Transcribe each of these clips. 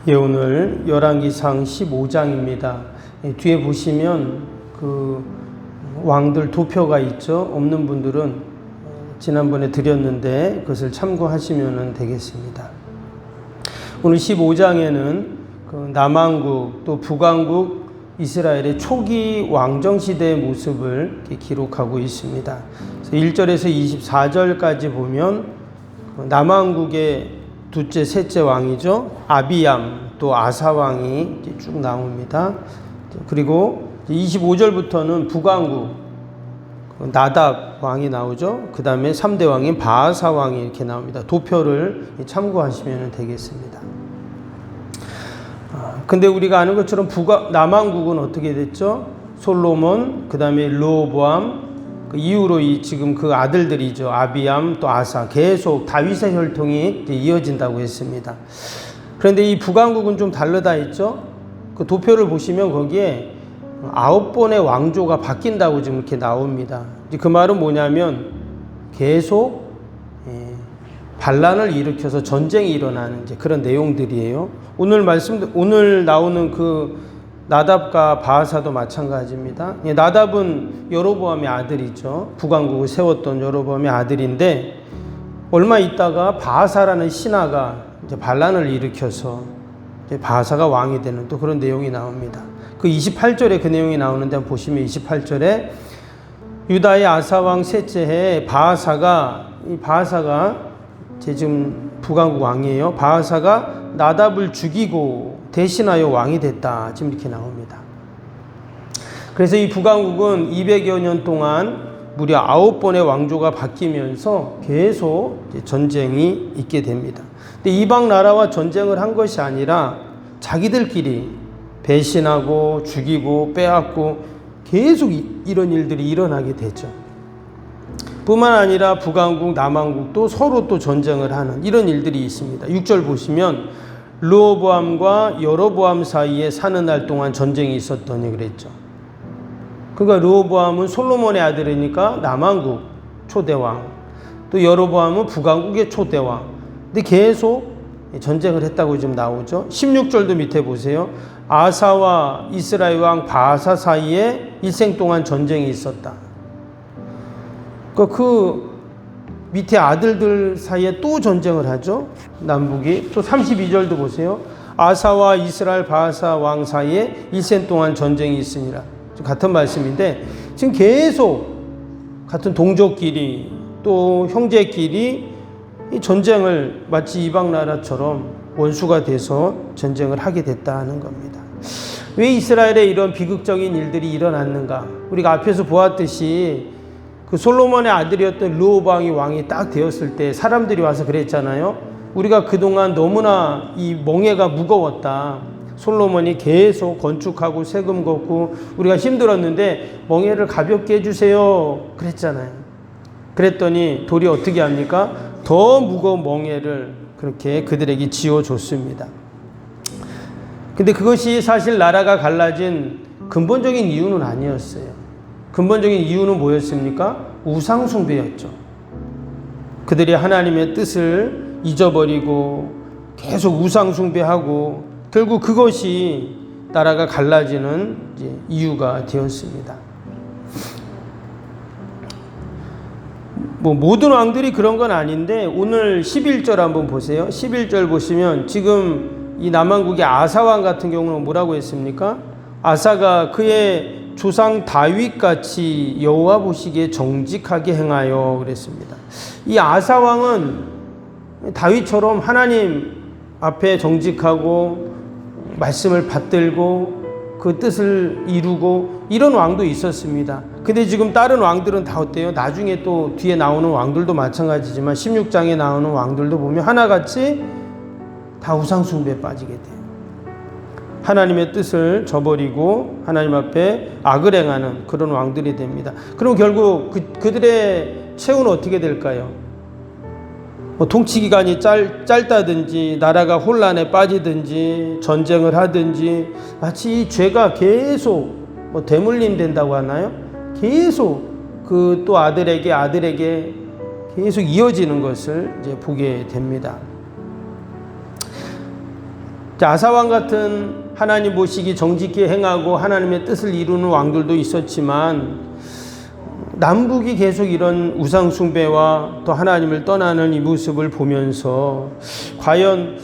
예, 오늘 열왕기상 15장입니다. 뒤에 보시면 그 왕들 도표가 있죠. 없는 분들은 지난번에 드렸는데 그것을 참고하시면 되겠습니다. 오늘 15장에는 그 남왕국 또 북왕국 이스라엘의 초기 왕정시대의 모습을 기록하고 있습니다. 1절에서 24절까지 보면 남왕국의 둘째, 셋째 왕이죠. 아비얌, 또 아사 왕이 쭉 나옵니다. 그리고 25절부터는 북왕국 나답 왕이 나오죠. 그 다음에 3대 왕인 바하사 왕이 이렇게 나옵니다. 도표를 참고하시면 되겠습니다. 근데 우리가 아는 것처럼 남왕국은 어떻게 됐죠? 솔로몬, 그 다음에 르호보암, 그 이후로 지금 그 아들들이죠. 아비암 또 아사, 계속 다윗의 혈통이 이어진다고 했습니다. 그런데 이 북왕국은 좀 다르다 했죠. 그 도표를 보시면 거기에 9번의 왕조가 바뀐다고 지금 이렇게 나옵니다. 그 말은 뭐냐면 계속 반란을 일으켜서 전쟁이 일어나는 그런 내용들이에요. 오늘 나오는 그 나답과 바하사도 마찬가지입니다. 나답은 여로보암의 아들이죠. 북왕국을 세웠던 여로보암의 아들인데 얼마 있다가 바하사라는 신하가 반란을 일으켜서 바하사가 왕이 되는 또 그런 내용이 나옵니다. 그 28절에 그 내용이 나오는데 한번 보시면 28절에 유다의 아사왕 셋째 해에 바하사가 지금 북왕국 왕이에요. 바하사가 나답을 죽이고 대신하여 왕이 됐다. 지금 이렇게 나옵니다. 그래서 이 북왕국은 200여 년 동안 무려 9번의 왕조가 바뀌면서 계속 전쟁이 있게 됩니다. 근데 이방 나라와 전쟁을 한 것이 아니라 자기들끼리 배신하고 죽이고 빼앗고 계속 이런 일들이 일어나게 되죠. 뿐만 아니라 북왕국, 남왕국도 서로 또 전쟁을 하는 이런 일들이 있습니다. 6절 보시면 르호보암과 여로보암 사이에 사는 날 동안 전쟁이 있었더니 그랬죠. 그러니까 르호보암은 솔로몬의 아들이니까 남왕국 초대왕, 또 여로보암은 북왕국의 초대왕. 근데 계속 전쟁을 했다고 지금 나오죠. 16절도 밑에 보세요. 아사와 이스라엘 왕 바하사 사이에 일생 동안 전쟁이 있었다. 그 밑에 아들들 사이에 또 전쟁을 하죠. 남북이. 또 32절도 보세요. 아사와 이스라엘 바하사 왕 사이에 일생 동안 전쟁이 있으니라. 같은 말씀인데 지금 계속 같은 동족끼리 또 형제끼리 이 전쟁을 마치 이방 나라처럼 원수가 돼서 전쟁을 하게 됐다는 겁니다. 왜 이스라엘에 이런 비극적인 일들이 일어났는가? 우리가 앞에서 보았듯이 그 솔로몬의 아들이었던 르호보암이 왕이 딱 되었을 때 사람들이 와서 그랬잖아요. 우리가 그동안 너무나 이 멍에가 무거웠다. 솔로몬이 계속 건축하고 세금 걷고 우리가 힘들었는데 멍에를 가볍게 해주세요. 그랬잖아요. 그랬더니 돌이 어떻게 합니까? 더 무거운 멍에를 그렇게 그들에게 지어줬습니다. 근데 그것이 사실 나라가 갈라진 근본적인 이유는 아니었어요. 근본적인 이유는 뭐였습니까? 우상숭배였죠. 그들이 하나님의 뜻을 잊어버리고 계속 우상숭배하고 결국 그것이 나라가 갈라지는 이유가 되었습니다. 모든 왕들이 그런 건 아닌데 오늘 11절 한번 보세요. 11절 보시면 지금 이 남왕국의 아사왕 같은 경우는 뭐라고 했습니까? 아사가 그의 조상 다윗같이 여호와 보시기에 정직하게 행하여 그랬습니다. 이 아사 왕은 다윗처럼 하나님 앞에 정직하고 말씀을 받들고 그 뜻을 이루고 이런 왕도 있었습니다. 근데 지금 다른 왕들은 다 어때요? 나중에 또 뒤에 나오는 왕들도 마찬가지지만 16장에 나오는 왕들도 보면 하나같이 다 우상숭배에 빠지게 돼요. 하나님의 뜻을 저버리고 하나님 앞에 악을 행하는 그런 왕들이 됩니다. 그럼 결국 그들의 최후는 어떻게 될까요? 통치 기간이 짧다든지 나라가 혼란에 빠지든지 전쟁을 하든지 마치 이 죄가 계속 대물림 된다고 하나요? 계속 그 또 아들에게 계속 이어지는 것을 이제 보게 됩니다. 아사왕 같은 하나님 보시기 정직히 행하고 하나님의 뜻을 이루는 왕들도 있었지만 남북이 계속 이런 우상 숭배와 또 하나님을 떠나는 이 모습을 보면서 과연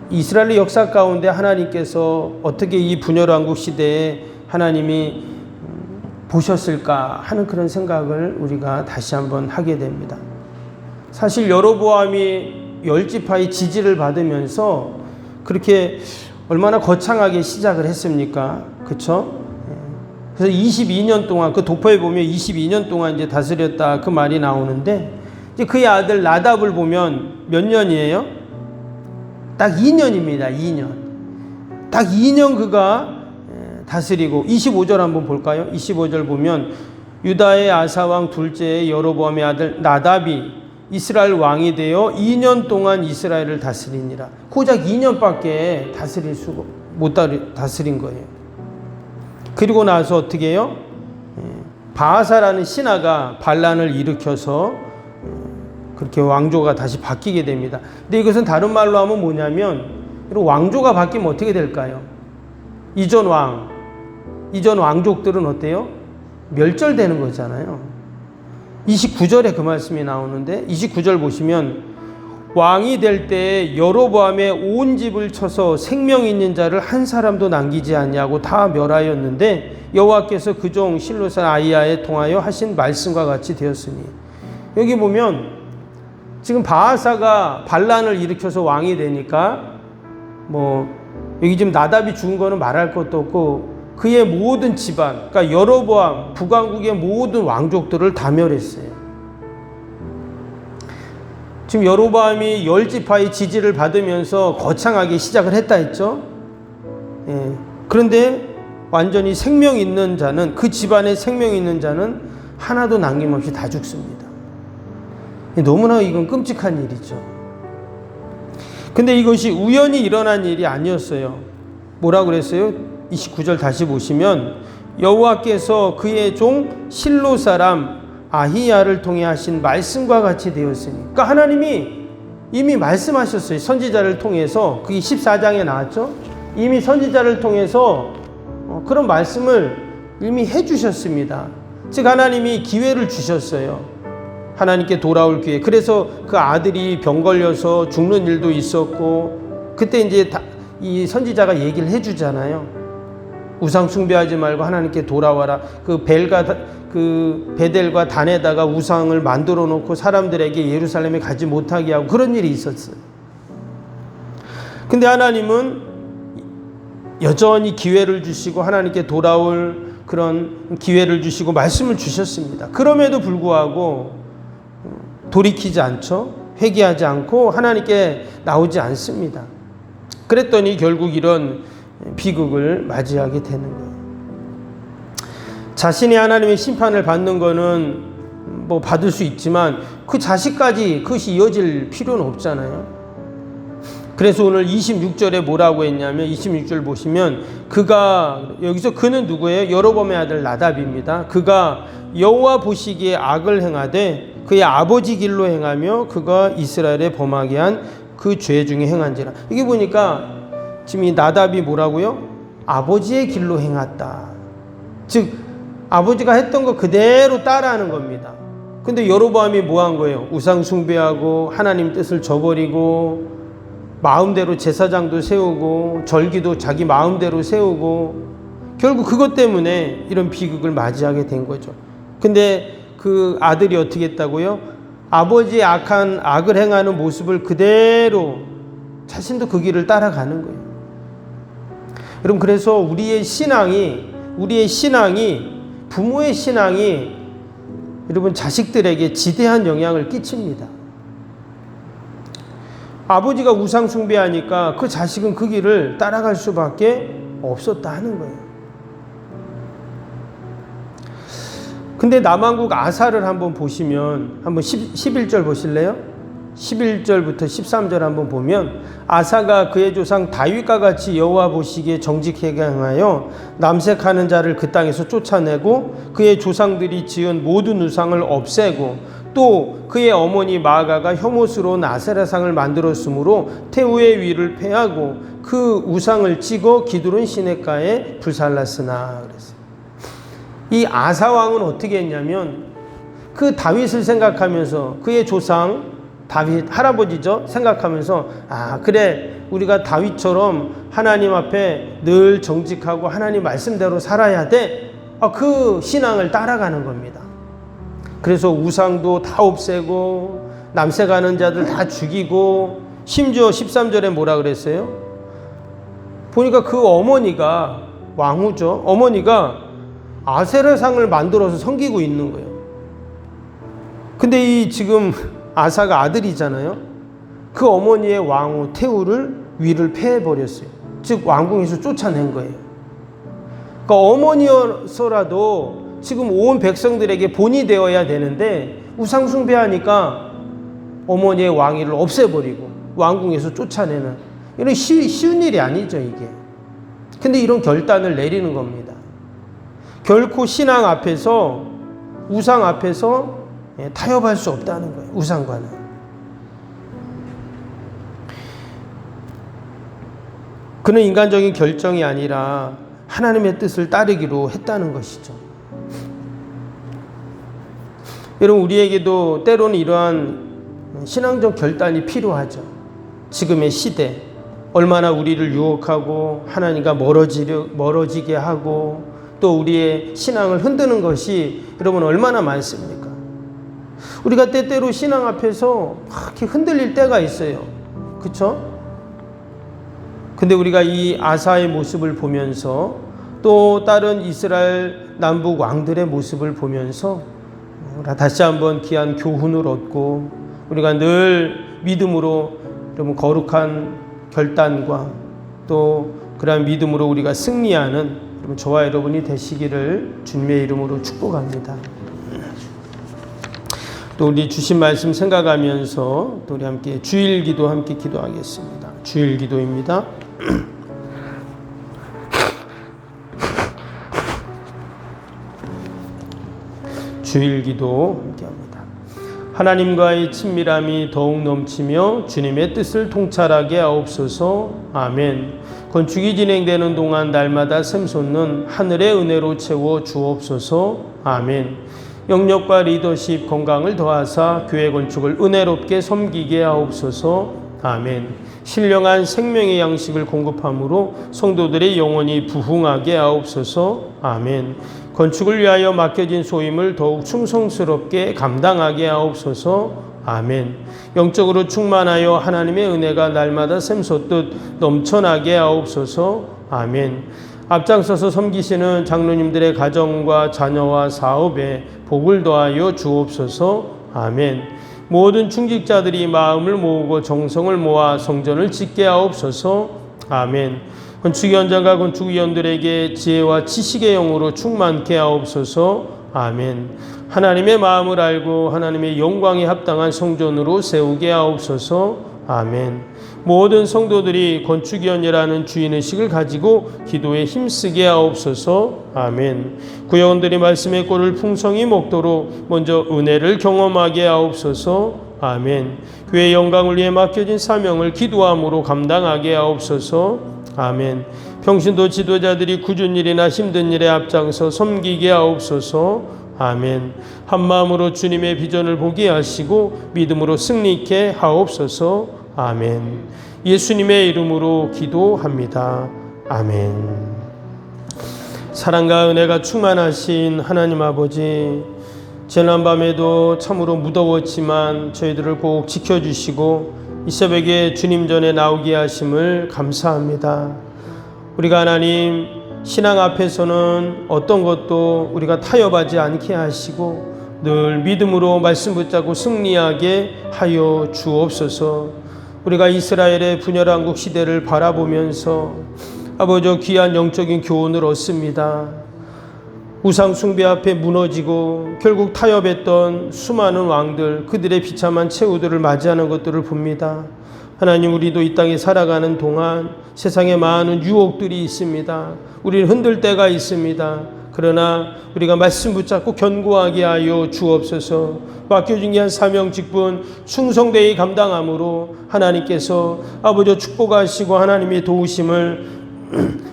이스라엘의 역사 가운데 하나님께서 어떻게 이 분열왕국 시대에 하나님이 보셨을까 하는 그런 생각을 우리가 다시 한번 하게 됩니다. 사실 여로보암이 10지파의 지지를 받으면서 그렇게 얼마나 거창하게 시작을 했습니까? 그렇죠? 그래서 22년 동안 그 도포에 보면 22년 동안 이제 다스렸다 그 말이 나오는데 이제 그의 아들 나답을 보면 몇 년이에요? 딱 2년입니다. 2년. 딱 2년 그가 다스리고 25절 한번 볼까요? 25절 보면 유다의 아사왕 둘째의 여로보암의 아들 나답이 이스라엘 왕이 되어 2년 동안 이스라엘을 다스리니라. 고작 2년밖에 못 다스린 거예요. 그리고 나서 어떻게 해요? 바하사라는 신하가 반란을 일으켜서 그렇게 왕조가 다시 바뀌게 됩니다. 근데 이것은 다른 말로 하면 뭐냐면 왕조가 바뀌면 어떻게 될까요? 이전 왕족들은 어때요? 멸절되는 거잖아요. 29절에 그 말씀이 나오는데 29절 보시면 왕이 될 때 여로보암의 온 집을 쳐서 생명 있는 자를 한 사람도 남기지 않냐고 다 멸하였는데 여호와께서 그 종 실로산 아히야에 통하여 하신 말씀과 같이 되었으니 여기 보면 지금 바하사가 반란을 일으켜서 왕이 되니까 여기 지금 나답이 죽은 거는 말할 것도 없고 그의 모든 집안, 그러니까 여로보암 북왕국의 모든 왕족들을 다 멸했어요. 지금 여로보암이 10지파의 지지를 받으면서 거창하게 시작을 했다 했죠. 그런데 완전히 생명 있는 자는 그 집안에 생명 있는 자는 하나도 남김없이 다 죽습니다. 너무나 이건 끔찍한 일이죠. 근데 이것이 우연히 일어난 일이 아니었어요. 뭐라고 그랬어요? 29절 다시 보시면 여호와께서 그의 종 실로 사람 아히야를 통해 하신 말씀과 같이 되었으니, 그러니까 하나님이 이미 말씀하셨어요. 선지자를 통해서. 그게 14장에 나왔죠. 이미 선지자를 통해서 그런 말씀을 이미 해주셨습니다. 즉 하나님이 기회를 주셨어요. 하나님께 돌아올 기회. 그래서 그 아들이 병 걸려서 죽는 일도 있었고 그때 이제 이 선지자가 얘기를 해주잖아요. 우상 숭배하지 말고 하나님께 돌아와라. 그 베델과 단에다가 우상을 만들어 놓고 사람들에게 예루살렘에 가지 못하게 하고 그런 일이 있었어요. 근데 하나님은 여전히 기회를 주시고 하나님께 돌아올 그런 기회를 주시고 말씀을 주셨습니다. 그럼에도 불구하고 돌이키지 않죠. 회개하지 않고 하나님께 나오지 않습니다. 그랬더니 결국 이런 비극을 맞이하게 되는 거예요. 자신이 하나님의 심판을 받는 거는 받을 수 있지만 그 자식까지 그것이 이어질 필요는 없잖아요. 그래서 오늘 26절에 뭐라고 했냐면 26절 보시면 여기서 그는 누구예요? 여로보암의 아들 나답입니다. 그가 여호와 보시기에 악을 행하되 그의 아버지 길로 행하며 그가 이스라엘에 범하게 한 그 죄 중에 행한지라. 이게 보니까 지금 이 나답이 뭐라고요? 아버지의 길로 행했다. 즉 아버지가 했던 거 그대로 따라하는 겁니다. 근데 여로보암이 뭐 한 거예요? 우상 숭배하고 하나님 뜻을 저버리고 마음대로 제사장도 세우고 절기도 자기 마음대로 세우고 결국 그것 때문에 이런 비극을 맞이하게 된 거죠. 근데 그 아들이 어떻게 했다고요? 아버지의 악한 악을 행하는 모습을 그대로 자신도 그 길을 따라가는 거예요. 여러분 그래서 우리의 신앙이 부모의 신앙이 여러분 자식들에게 지대한 영향을 끼칩니다. 아버지가 우상 숭배하니까 그 자식은 그 길을 따라갈 수밖에 없었다 하는 거예요. 근데 남왕국 아사를 한번 보시면 한번 11절 보실래요? 11절부터 13절 한번 보면 아사가 그의 조상 다윗과 같이 여호와 보시기에 정직하게 행하여 남색하는 자를 그 땅에서 쫓아내고 그의 조상들이 지은 모든 우상을 없애고 또 그의 어머니 마아가가 혐오스러운 아세라상을 만들었으므로 태우의 위를 패하고 그 우상을 찍어 기드론 시냇가에 불살랐으나 그랬어요. 이 아사 왕은 어떻게 했냐면 그 다윗을 생각하면서 그의 조상 다윗 할아버지죠 생각하면서 그래 우리가 다윗처럼 하나님 앞에 늘 정직하고 하나님 말씀대로 살아야 돼. 그 신앙을 따라가는 겁니다. 그래서 우상도 다 없애고 남색하는 자들 다 죽이고 심지어 13절에 뭐라 그랬어요? 보니까 그 어머니가 왕후죠. 어머니가 아세라상을 만들어서 섬기고 있는 거예요. 근데 이 지금 아사가 아들이잖아요. 그 어머니의 왕후 태우를 위를 패해버렸어요. 즉 왕궁에서 쫓아낸 거예요. 그러니까 어머니여서라도 지금 온 백성들에게 본이 되어야 되는데 우상 숭배하니까 어머니의 왕위를 없애버리고 왕궁에서 쫓아내는 이런 쉬운 일이 아니죠 이게. 근데 이런 결단을 내리는 겁니다. 결코 신앙 앞에서 우상 앞에서 타협할 수 없다는 거예요. 우상과는. 그는 인간적인 결정이 아니라 하나님의 뜻을 따르기로 했다는 것이죠. 여러분 우리에게도 때로는 이러한 신앙적 결단이 필요하죠. 지금의 시대 얼마나 우리를 유혹하고 하나님과 멀어지게 하고 또 우리의 신앙을 흔드는 것이 여러분 얼마나 많습니까? 우리가 때때로 신앙 앞에서 막 이렇게 흔들릴 때가 있어요. 그렇죠? 근데 우리가 이 아사의 모습을 보면서 또 다른 이스라엘 남북 왕들의 모습을 보면서 다시 한번 귀한 교훈을 얻고 우리가 늘 믿음으로 여러분 거룩한 결단과 또 그러한 믿음으로 우리가 승리하는 여러분 저와 여러분이 되시기를 주님의 이름으로 축복합니다. 또 우리 주신 말씀 생각하면서 또 우리 함께 주일기도 함께 기도하겠습니다. 주일기도입니다. 주일기도 함께합니다. 하나님과의 친밀함이 더욱 넘치며 주님의 뜻을 통찰하게 하옵소서. 아멘. 건축이 진행되는 동안 날마다 샘솟는 하늘의 은혜로 채워 주옵소서. 아멘. 영역과 리더십 건강을 더하사 교회 건축을 은혜롭게 섬기게 하옵소서. 아멘. 신령한 생명의 양식을 공급함으로 성도들의 영혼이 부흥하게 하옵소서. 아멘. 건축을 위하여 맡겨진 소임을 더욱 충성스럽게 감당하게 하옵소서. 아멘. 영적으로 충만하여 하나님의 은혜가 날마다 샘솟듯 넘쳐나게 하옵소서. 아멘. 앞장서서 섬기시는 장로님들의 가정과 자녀와 사업에 복을 더하여 주옵소서. 아멘. 모든 충직자들이 마음을 모으고 정성을 모아 성전을 짓게 하옵소서. 아멘. 건축 현장과 건축위원들에게 지혜와 지식의 영으로 충만케 하옵소서. 아멘. 하나님의 마음을 알고 하나님의 영광에 합당한 성전으로 세우게 하옵소서. 아멘. 모든 성도들이 건축위원이라는 주인의식을 가지고 기도에 힘쓰게 하옵소서. 아멘. 구역원들이 말씀의 꼴을 풍성히 먹도록 먼저 은혜를 경험하게 하옵소서. 아멘. 교회의 영광을 위해 맡겨진 사명을 기도함으로 감당하게 하옵소서. 아멘. 평신도 지도자들이 굳은 일이나 힘든 일에 앞장서 섬기게 하옵소서. 아멘. 한마음으로 주님의 비전을 보게 하시고 믿음으로 승리케 하옵소서. 아멘. 예수님의 이름으로 기도합니다. 아멘. 사랑과 은혜가 충만하신 하나님 아버지, 지난 밤에도 참으로 무더웠지만 저희들을 꼭 지켜주시고 이 새벽에 주님 전에 나오게 하심을 감사합니다. 우리가 하나님 신앙 앞에서는 어떤 것도 우리가 타협하지 않게 하시고 늘 믿음으로 말씀 붙잡고 승리하게 하여 주옵소서. 우리가 이스라엘의 분열왕국 시대를 바라보면서 아버지 귀한 영적인 교훈을 얻습니다. 우상 숭배 앞에 무너지고 결국 타협했던 수많은 왕들, 그들의 비참한 최후들을 맞이하는 것들을 봅니다. 하나님, 우리도 이 땅에 살아가는 동안 세상에 많은 유혹들이 있습니다. 우리를 흔들 때가 있습니다. 그러나 우리가 말씀 붙잡고 견고하게 하여 주옵소서. 맡겨준 귀한 사명 직분 충성되이 감당함으로 하나님께서 아버지 축복하시고 하나님의 도우심을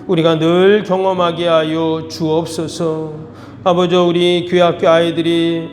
우리가 늘 경험하게 하여 주옵소서. 아버지 우리 교회학교 아이들이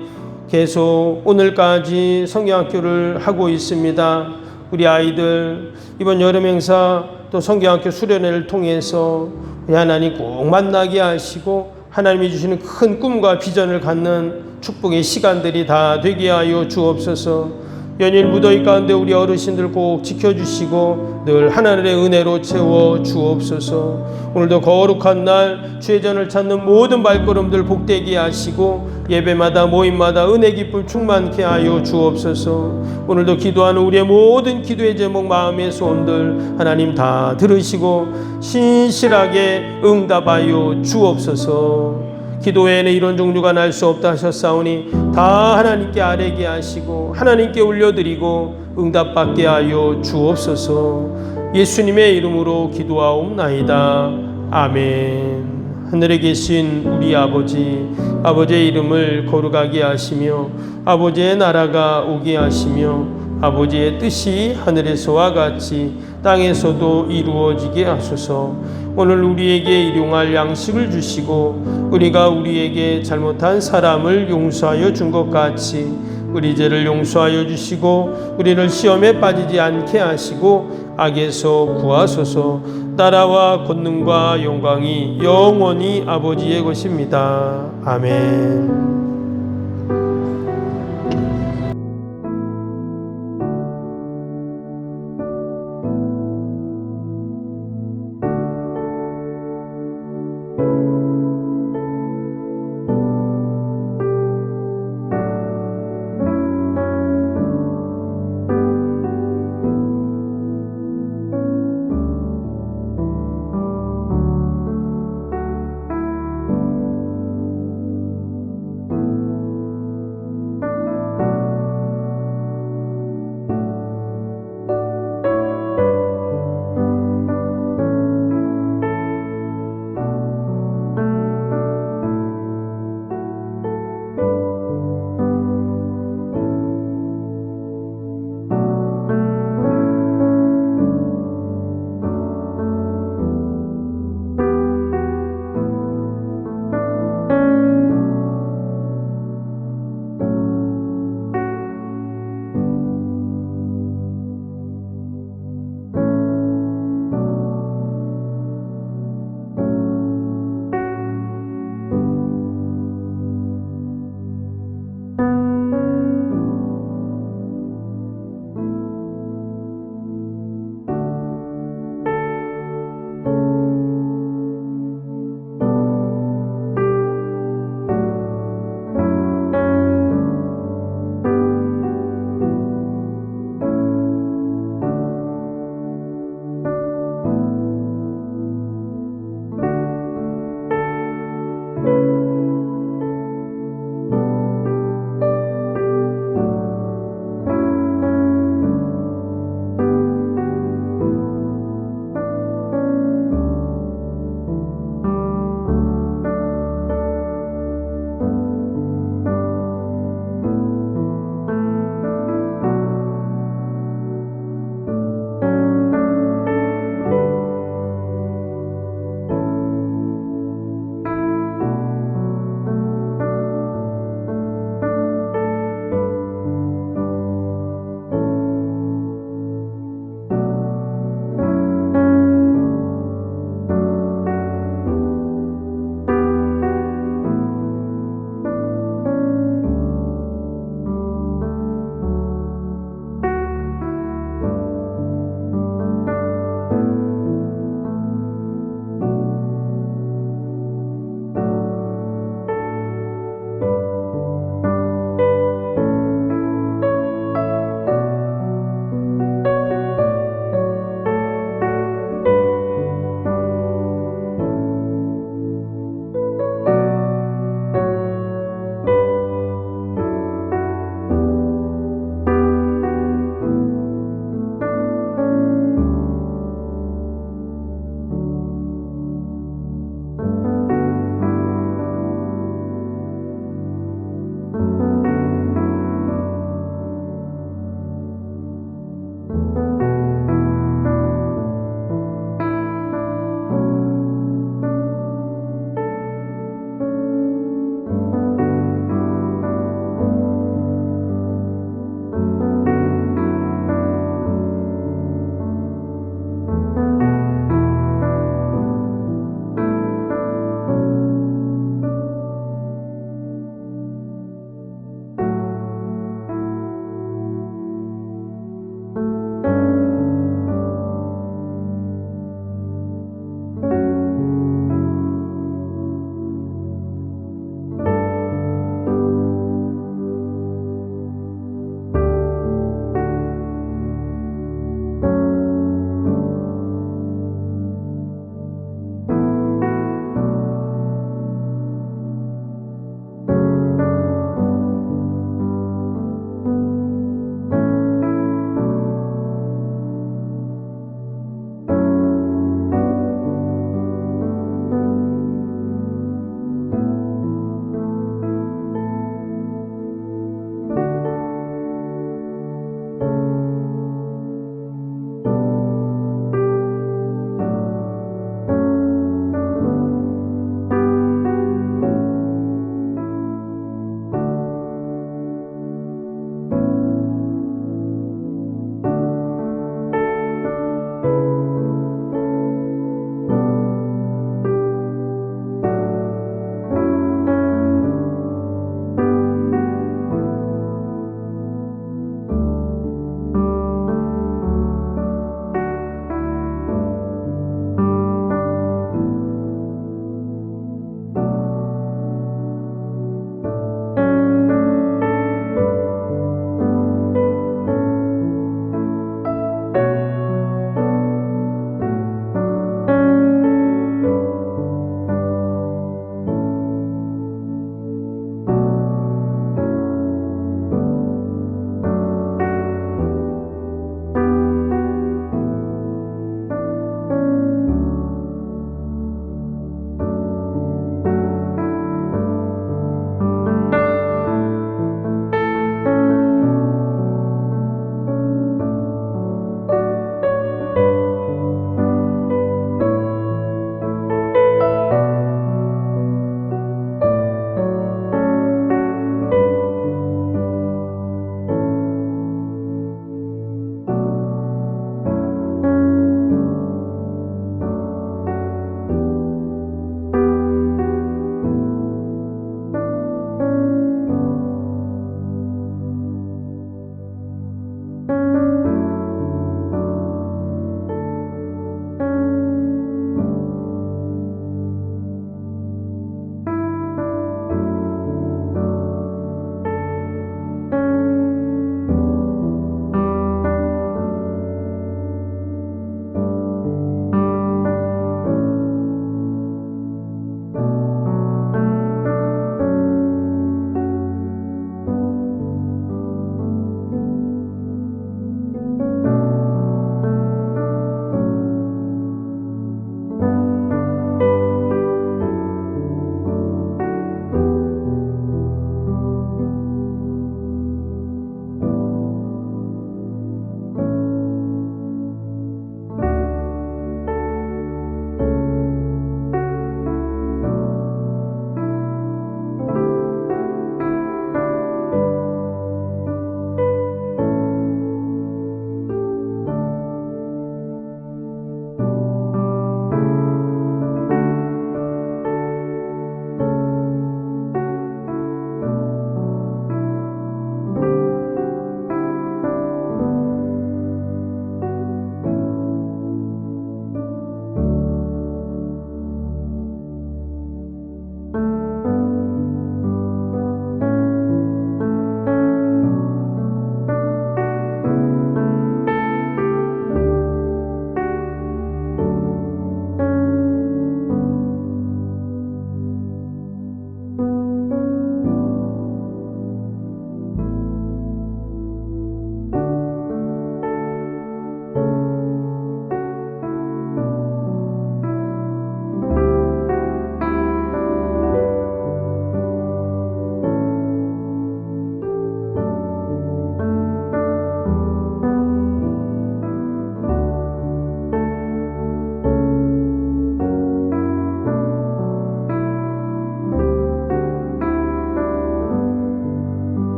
계속 오늘까지 성경학교를 하고 있습니다. 우리 아이들 이번 여름 행사 또 성경학교 수련회를 통해서 우리 하나님 꼭 만나게 하시고 하나님이 주시는 큰 꿈과 비전을 갖는 축복의 시간들이 다 되게 하여 주옵소서. 연일 무더위 가운데 우리 어르신들 꼭 지켜주시고 늘 하나님의 은혜로 채워 주옵소서. 오늘도 거룩한 날 주의 전을 찾는 모든 발걸음들 복되게 하시고 예배마다 모임마다 은혜 기쁨 충만케 하여 주옵소서. 오늘도 기도하는 우리의 모든 기도의 제목 마음의 소원들 하나님 다 들으시고 신실하게 응답하여 주옵소서. 기도 외에는 이런 종류가 날 수 없다 하셨사오니 다 하나님께 아뢰게 하시고 하나님께 올려드리고 응답받게 하여 주옵소서. 예수님의 이름으로 기도하옵나이다. 아멘. 하늘에 계신 우리 아버지, 아버지의 이름을 거룩하게 하시며 아버지의 나라가 오게 하시며 아버지의 뜻이 하늘에서와 같이 땅에서도 이루어지게 하소서. 오늘 우리에게 일용할 양식을 주시고 우리가 우리에게 잘못한 사람을 용서하여 준 것 같이 우리 죄를 용서하여 주시고 우리를 시험에 빠지지 않게 하시고 악에서 구하소서. 나라와 권능과 영광이 영원히 아버지의 것입니다. 아멘. 니다